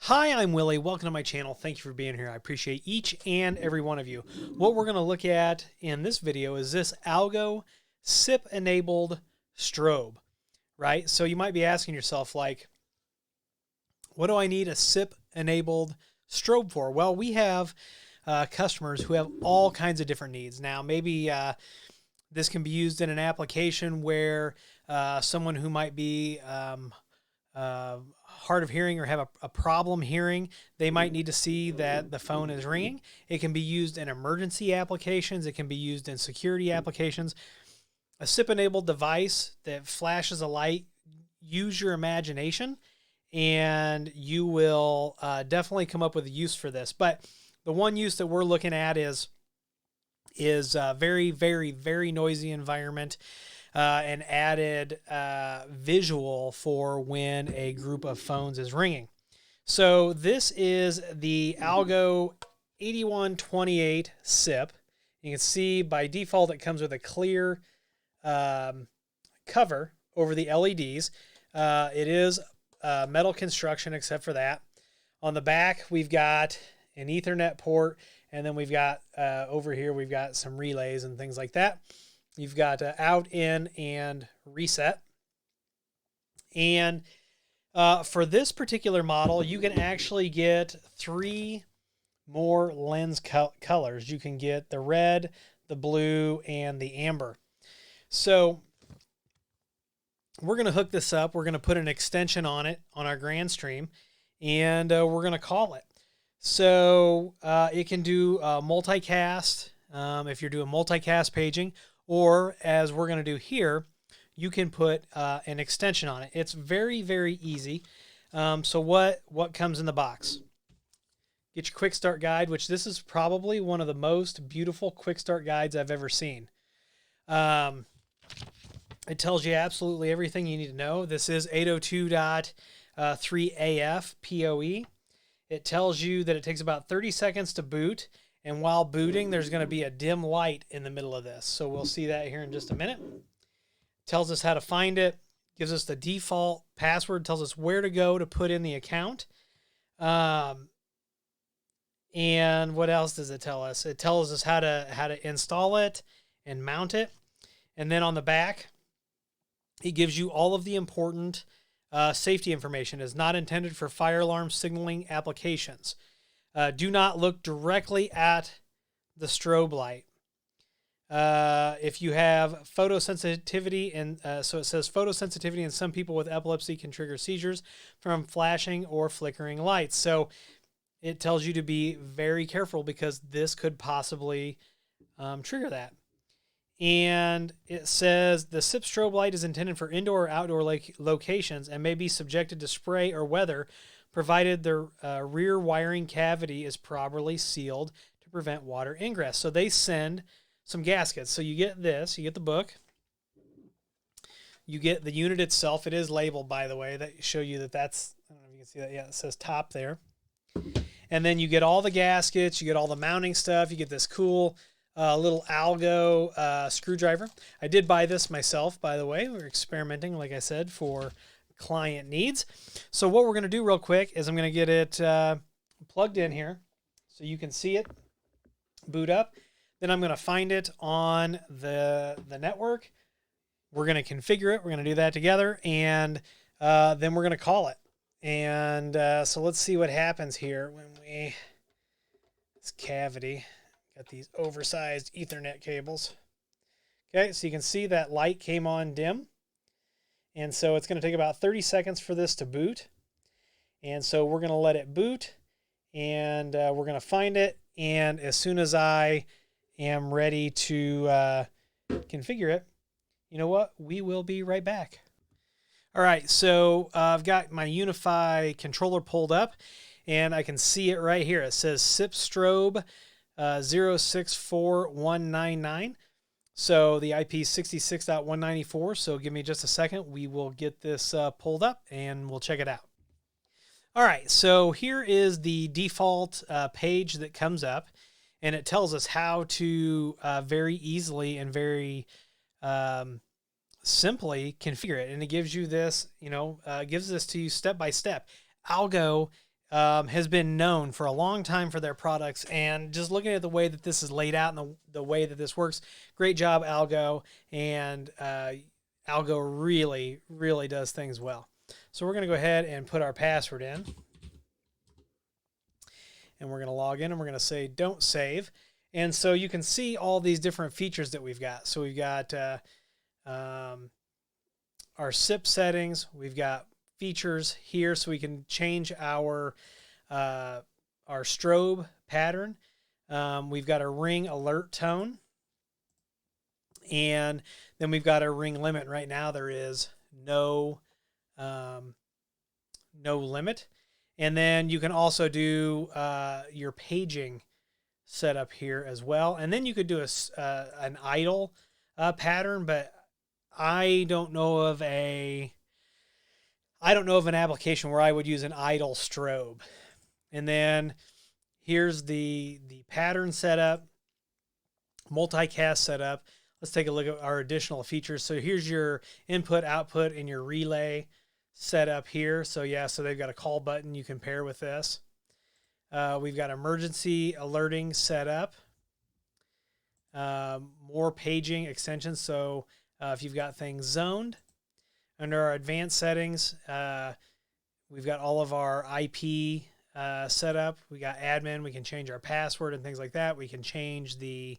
Hi, I'm Willie. Welcome to my channel. Thank you for being here. I appreciate each and every one of you. What we're going to look at in this video is this Algo SIP-enabled strobe, right? So you might be asking yourself, like, what do I need a SIP-enabled strobe for? Well, we have customers who have all kinds of different needs. Now, maybe this can be used in an application where someone who might be hard of hearing or have a problem hearing, they might need to see that the phone is ringing. It can be used in emergency applications. It can be used in security applications. A SIP-enabled device that flashes a light, use your imagination, and you will definitely come up with a use for this. But the one use that we're looking at is very, very, very noisy environment. An added visual for when a group of phones is ringing. So this is the Algo 8128 SIP. You can see by default it comes with a clear cover over the LEDs. It is metal construction except for that. On the back we've got an Ethernet port, and then we've got over here we've got some relays and things like that. You've got out, in, and reset. And for this particular model, you can actually get 3 more lens colors. You can get the red, the blue, and the amber. So we're going to hook this up. We're going to put an extension on it on our Grand Stream, and we're going to call it. So it can do multicast if you're doing multicast paging. Or, as we're going to do here, you can put an extension on it. It's very, very easy. So what comes in the box? Get your quick start guide, which this is probably one of the most beautiful quick start guides I've ever seen. It tells you absolutely everything you need to know. This is 802.3AF PoE. It tells you that it takes about 30 seconds to boot. And while booting, there's going to be a dim light in the middle of this. So we'll see that here in just a minute. Tells us how to find it. Gives us the default password. Tells us where to go to put in the account. And what else does it tell us? It tells us how to install it and mount it. And then on the back, it gives you all of the important safety information. It's not intended for fire alarm signaling applications. Do not look directly at the strobe light. If you have photosensitivity, and so it says photosensitivity in some people with epilepsy can trigger seizures from flashing or flickering lights. So it tells you to be very careful because this could possibly trigger that. And it says the SIP strobe light is intended for indoor or outdoor locations and may be subjected to spray or weather, provided the rear wiring cavity is properly sealed to prevent water ingress. So they send some gaskets. So you get this, you get the book, you get the unit itself. It is labeled, by the way, that show you that that's, I don't know if you can see that. Yeah, it says top there. And then you get all the gaskets, you get all the mounting stuff, you get this cool little Algo screwdriver. I did buy this myself, by the way. We're experimenting, like I said, for client needs. So what we're going to do real quick is I'm going to get it plugged in here so you can see it boot up. Then I'm going to find it on the network. We're going to configure it. We're going to do that together, and then we're going to call it. And so let's see what happens here when this cavity, got these oversized Ethernet cables. Okay, so you can see that light came on dim. And so it's going to take about 30 seconds for this to boot. And so we're going to let it boot, and we're going to find it. And as soon as I am ready to configure it, you know what? We will be right back. All right, so I've got my Unify controller pulled up, and I can see it right here. It says SIP Strobe 064199. So the IP is 66.194, so give me just a second. We will get this pulled up, and we'll check it out. All right, so here is the default page that comes up, and it tells us how to very easily and very simply configure it. And it gives you this, gives this to you step by step. Algo has been known for a long time for their products. And just looking at the way that this is laid out and the way that this works, great job, Algo. And Algo really, really does things well. So we're going to go ahead and put our password in. And we're going to log in and we're going to say don't save. And so you can see all these different features that we've got. So we've got our SIP settings. We've got features here so we can change our strobe pattern. We've got a ring alert tone. And then we've got our ring limit. Right now there is no limit. And then you can also do your paging setup here as well. And then you could do an idle pattern, but I don't know of an application where I would use an idle strobe. And then here's the pattern setup, multicast setup. Let's take a look at our additional features. So here's your input, output, and your relay setup here. So yeah, so they've got a call button you can pair with this. We've got emergency alerting setup, more paging extensions. So if you've got things zoned, under our advanced settings, we've got all of our IP set up. We got admin. We can change our password and things like that. We can change the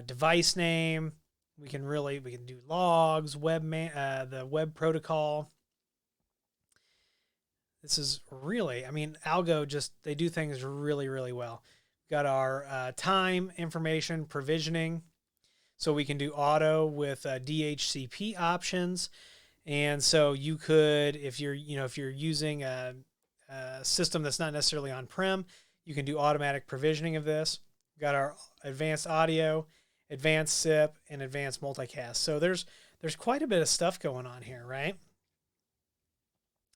device name. We can do logs, the web protocol. This is really, Algo they do things really, really well. We've got our time information provisioning. So we can do auto with DHCP options. And so you could, if you're using a system that's not necessarily on-prem, you can do automatic provisioning of this. We've got our advanced audio, advanced SIP, and advanced multicast. So there's quite a bit of stuff going on here, right?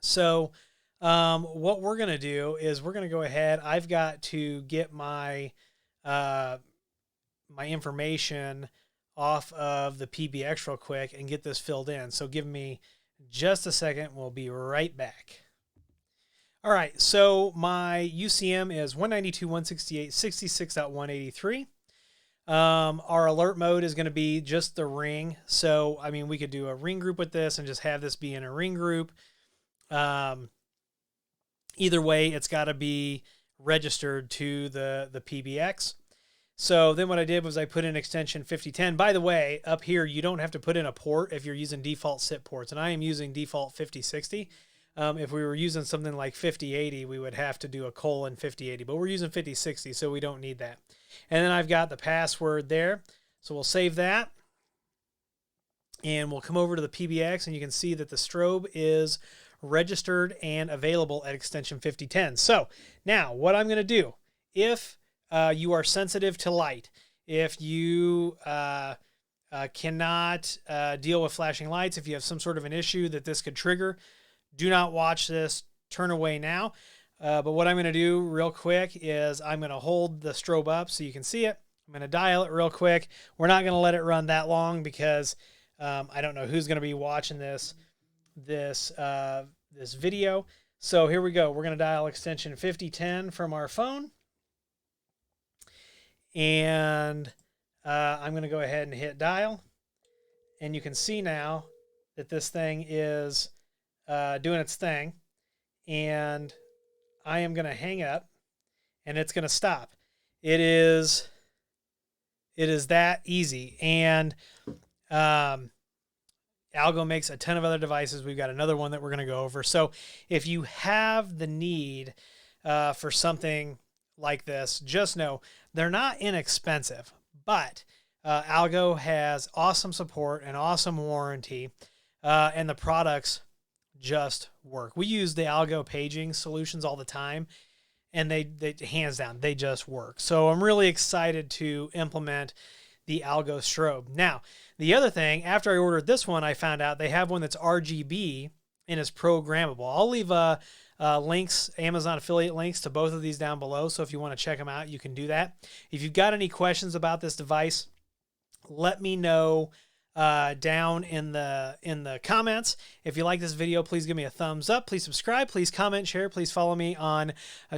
So what we're going to do is we're going to go ahead. I've got to get my my information off of the PBX real quick and get this filled in. So give me just a second. We'll be right back. All right, so my UCM is 192.168.66.183. Our alert mode is going to be just the ring. So, we could do a ring group with this and just have this be in a ring group. Either way, it's got to be registered to the PBX. So then what I did was I put in extension 5010. By the way, up here, you don't have to put in a port if you're using default SIP ports. And I am using default 5060. If we were using something like 5080, we would have to do a colon 5080. But we're using 5060, so we don't need that. And then I've got the password there. So we'll save that. And we'll come over to the PBX, and you can see that the strobe is registered and available at extension 5010. So now what I'm going to do, if you are sensitive to light, if you cannot deal with flashing lights, if you have some sort of an issue that this could trigger, do not watch this. Turn away now. But what I'm going to do real quick is I'm going to hold the strobe up so you can see it. I'm going to dial it real quick. We're not going to let it run that long because I don't know who's going to be watching this video. So here we go. We're going to dial extension 5010 from our phone. And I'm going to go ahead and hit dial. And you can see now that this thing is doing its thing. And I am going to hang up and it's going to stop. It is that easy. And Algo makes a ton of other devices. We've got another one that we're going to go over. So if you have the need for something like this, just know they're not inexpensive, but Algo has awesome support and awesome warranty, and the products just work. We use the Algo paging solutions all the time, and they hands down, they just work. So I'm really excited to implement the Algo strobe. Now, the other thing, after I ordered this one, I found out they have one that's RGB and is programmable. I'll leave links, Amazon affiliate links to both of these down below. So if you want to check them out, you can do that. If you've got any questions about this device, let me know down in the comments. If you like this video, please give me a thumbs up. Please subscribe. Please comment, share. Please follow me on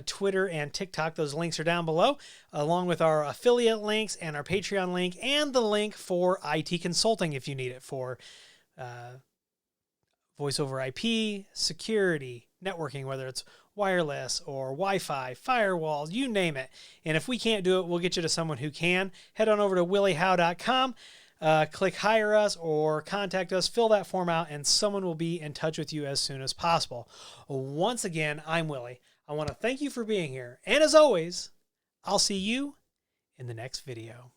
Twitter and TikTok. Those links are down below, along with our affiliate links and our Patreon link and the link for IT consulting if you need it for voice over IP, security, networking, whether it's wireless or Wi-Fi, firewalls, you name it. And if we can't do it, we'll get you to someone who can. Head on over to williehowe.com. Click hire us or contact us, fill that form out, and someone will be in touch with you as soon as possible. Once again, I'm Willie. I want to thank you for being here. And as always, I'll see you in the next video.